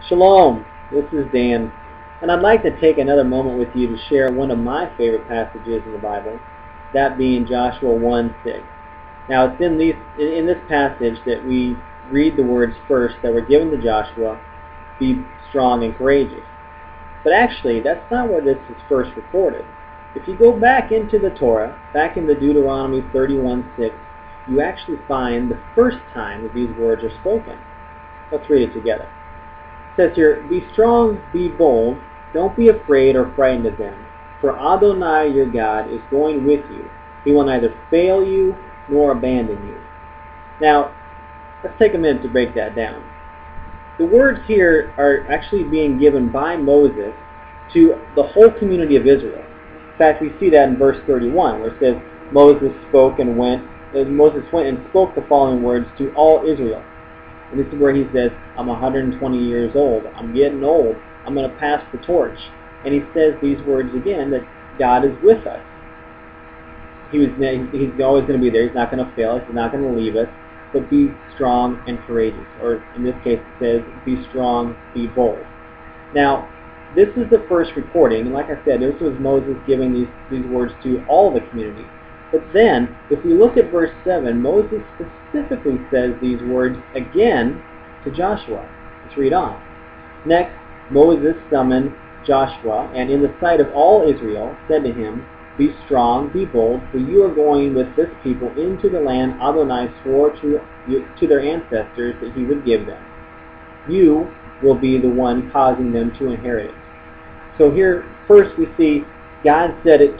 Shalom, this is Dan, and I'd like to take another moment with you to share one of my favorite passages in the Bible, that being Joshua 1:6. Now it's in this passage that we read the words first that were given to Joshua, be strong and courageous. But actually, that's not where this is first recorded. If you go back into the Torah, back in the Deuteronomy 31:6, you actually find the first time that these words are spoken. Let's read it together. It says here, "Be strong, be bold, don't be afraid or frightened of them, for Adonai your God is going with you. He will neither fail you nor abandon you." Now, let's take a minute to break that down. The words here are actually being given by Moses to the whole community of Israel. In fact, we see that in verse 31, where it says, Moses went and spoke the following words to all Israel. And this is where he says, I'm 120 years old. I'm getting old. I'm going to pass the torch. And he says these words again, that God is with us. He's always going to be there. He's not going to fail us. He's not going to leave us. But be strong and courageous. Or in this case it says, be strong, be bold. Now, this is the first recording. And like I said, this was Moses giving these words to all the community. But then, if we look at verse 7, Moses specifically says these words again to Joshua. Let's read on. Next, Moses summoned Joshua, and in the sight of all Israel said to him, "Be strong, be bold, for you are going with this people into the land Adonai swore to their ancestors that he would give them. You will be the one causing them to inherit it." So here, first we see God said it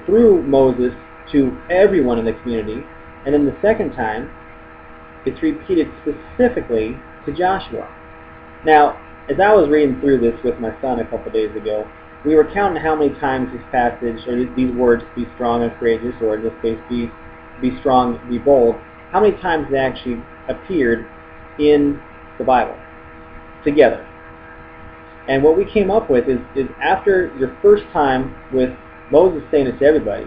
through Moses to everyone in the community, and then the second time, it's repeated specifically to Joshua. Now, as I was reading through this with my son a couple days ago, we were counting how many times this passage, or these words, be strong and courageous, or in this case, be strong, be bold, how many times they actually appeared in the Bible together. And what we came up with is after your first time with Moses saying it to everybody,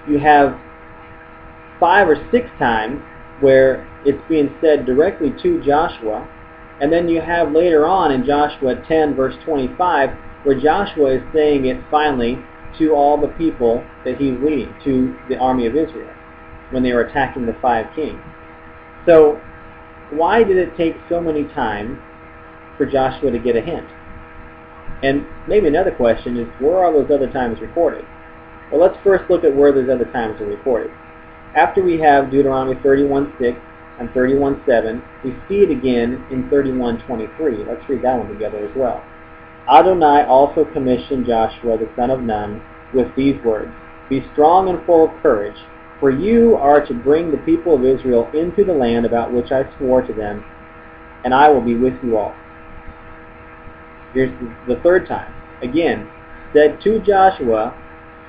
you have 5 or 6 times where it's being said directly to Joshua, and then you have later on in Joshua 10 verse 25 where Joshua is saying it finally to all the people that he's leading, to the army of Israel, when they were attacking the 5 kings. So why did it take so many times for Joshua to get a hint? And maybe another question is, where are those other times recorded? Well, let's first look at where those other times are recorded. After we have Deuteronomy 31:6 and 31:7, we see it again in 31:23. Let's read that one together as well. Adonai also commissioned Joshua the son of Nun with these words, "Be strong and full of courage, for you are to bring the people of Israel into the land about which I swore to them, and I will be with you all." Here's the third time. Again, said to Joshua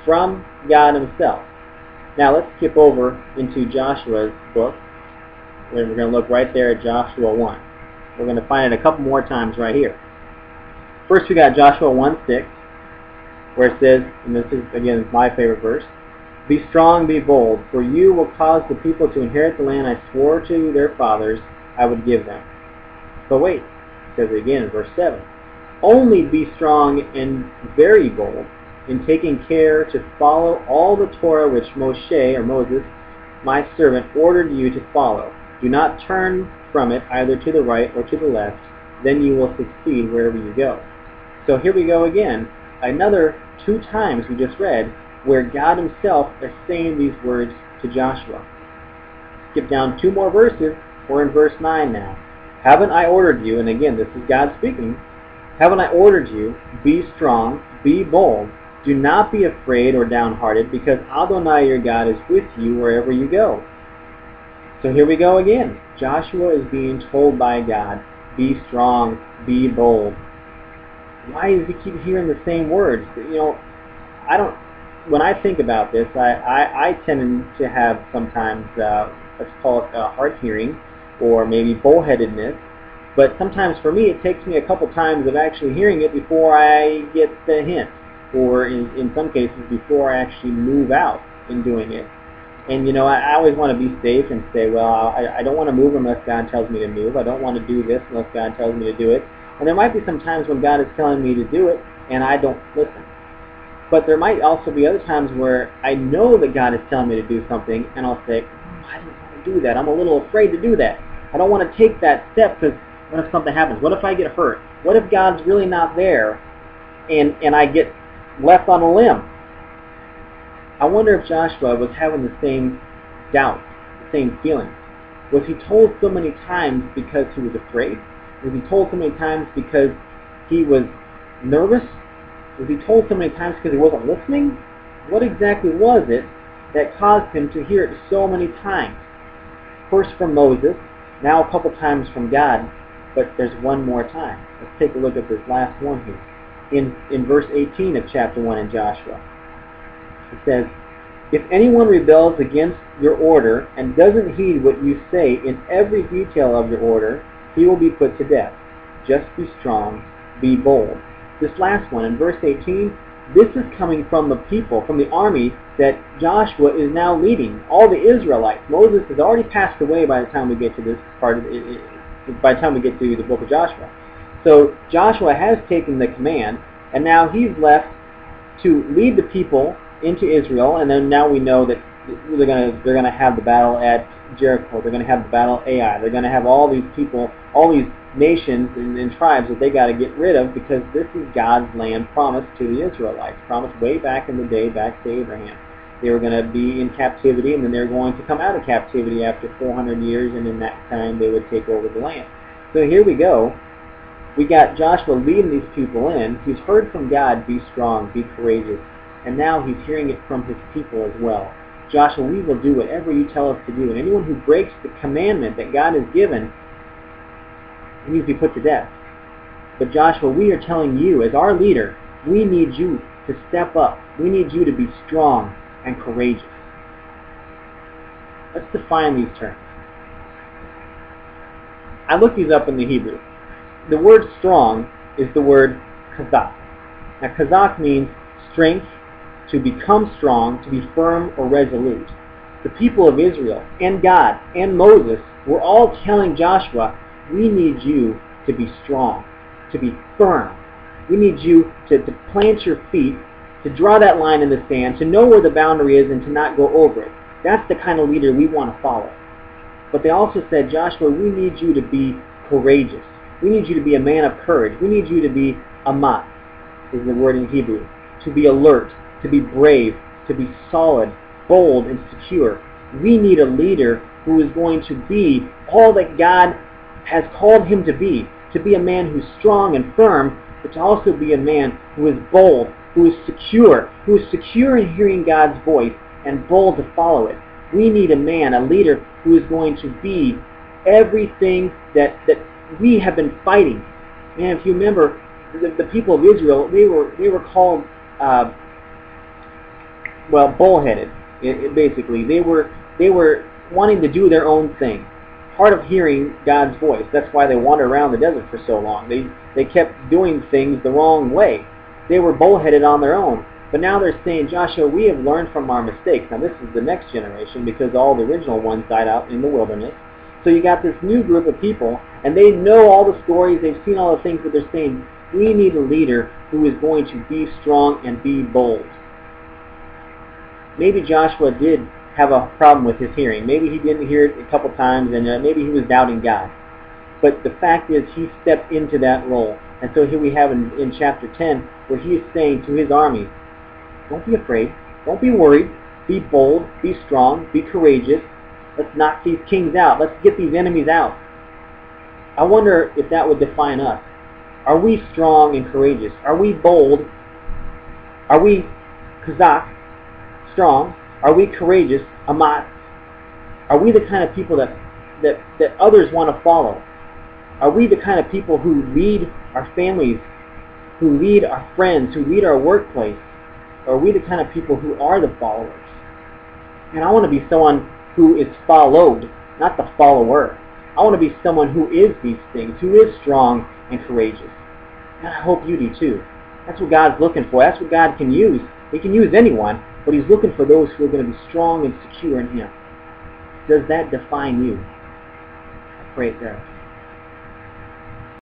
from God himself. Now let's skip over into Joshua's book. We're going to look right there at Joshua 1. We're going to find it a couple more times right here. First we got Joshua 1:6, where it says, and this is again my favorite verse, "Be strong, be bold, for you will cause the people to inherit the land I swore to their fathers I would give them." But wait, it says it again in verse 7. "Only be strong and very bold in taking care to follow all the Torah which Moshe," or Moses, "my servant, ordered you to follow. Do not turn from it either to the right or to the left. Then you will succeed wherever you go." So here we go again. Another 2 times we just read where God himself is saying these words to Joshua. Skip down 2 more verses. We're in verse 9 now. "Haven't I ordered you," and again this is God speaking, "haven't I ordered you, be strong, be bold, do not be afraid or downhearted, because Adonai your God is with you wherever you go." So here we go again. Joshua is being told by God, be strong, be bold. Why does he keep hearing the same words? When I think about this, I tend to have sometimes, let's call it hard hearing, or maybe bullheadedness. But sometimes for me, it takes me a couple times of actually hearing it before I get the hint, or in some cases before I actually move out in doing it. And you know, I always want to be safe and say, well, I don't want to move unless God tells me to move. I don't want to do this unless God tells me to do it. And there might be some times when God is telling me to do it and I don't listen. But there might also be other times where I know that God is telling me to do something and I'll say, I don't want to do that. I'm a little afraid to do that. I don't want to take that step because what if something happens? What if I get hurt? What if God's really not there and I get left on a limb? I wonder if Joshua was having the same doubt, the same feeling. Was he told so many times because he was afraid? Was he told so many times because he was nervous? Was he told so many times because he wasn't listening? What exactly was it that caused him to hear it so many times? First from Moses, now a couple times from God, but there's one more time. Let's take a look at this last one here. In verse 18 of chapter 1 in Joshua. It says, if anyone rebels against your order and doesn't heed what you say in every detail of your order, he will be put to death. Just be strong, be bold. This last one, in verse 18, this is coming from the people, from the army that Joshua is now leading, all the Israelites. Moses has already passed away by the time we get to this part of it, by the time we get to the book of Joshua. So Joshua has taken the command, and now he's left to lead the people into Israel, and then now we know that they're going to have the battle at Jericho. They're going to have the battle at Ai. They're going to have all these people, all these nations and tribes that they got to get rid of because this is God's land promised to the Israelites, promised way back in the day, back to Abraham. They were going to be in captivity, and then they were going to come out of captivity after 400 years, and in that time they would take over the land. So here we go. We got Joshua leading these people in. He's heard from God, be strong, be courageous. And now he's hearing it from his people as well. Joshua, we will do whatever you tell us to do. And anyone who breaks the commandment that God has given, he needs to be put to death. But Joshua, we are telling you, as our leader, we need you to step up. We need you to be strong and courageous. Let's define these terms. I looked these up in the Hebrew. The word strong is the word chazak. Now chazak means strength, to become strong, to be firm or resolute. The people of Israel and God and Moses were all telling Joshua, we need you to be strong, to be firm. We need you to plant your feet, to draw that line in the sand, to know where the boundary is and to not go over it. That's the kind of leader we want to follow. But they also said, Joshua, we need you to be courageous. We need you to be a man of courage. We need you to be amat, is the word in Hebrew, to be alert, to be brave, to be solid, bold, and secure. We need a leader who is going to be all that God has called him to be a man who's strong and firm, but to also be a man who is bold, who is secure in hearing God's voice and bold to follow it. We need a man, a leader, who is going to be everything that we have been fighting. And if you remember, the people of Israel, they were called bullheaded. Basically, they were wanting to do their own thing. Part of hearing God's voice. That's why they wandered around the desert for so long. They kept doing things the wrong way. They were bullheaded on their own. But now they're saying, Joshua, we have learned from our mistakes. Now this is the next generation because all the original ones died out in the wilderness. So you got this new group of people, and they know all the stories, they've seen all the things, but they're saying, we need a leader who is going to be strong and be bold. Maybe Joshua did have a problem with his hearing. Maybe he didn't hear it a couple times, and maybe he was doubting God. But the fact is, he stepped into that role. And so here we have in chapter 10, where he is saying to his army, don't be afraid, don't be worried, be bold, be strong, be courageous. Let's knock these kings out. Let's get these enemies out. I wonder if that would define us. Are we strong and courageous? Are we bold? Are we chazak, strong? Are we courageous, amat? Are we the kind of people that others want to follow? Are we the kind of people who lead our families, who lead our friends, who lead our workplace? Or are we the kind of people who are the followers? And I want to be someone who is followed, not the follower. I want to be someone who is these things, who is strong and courageous. And I hope you do too. That's what God's looking for. That's what God can use. He can use anyone, but He's looking for those who are going to be strong and secure in Him. Does that define you? I pray it does.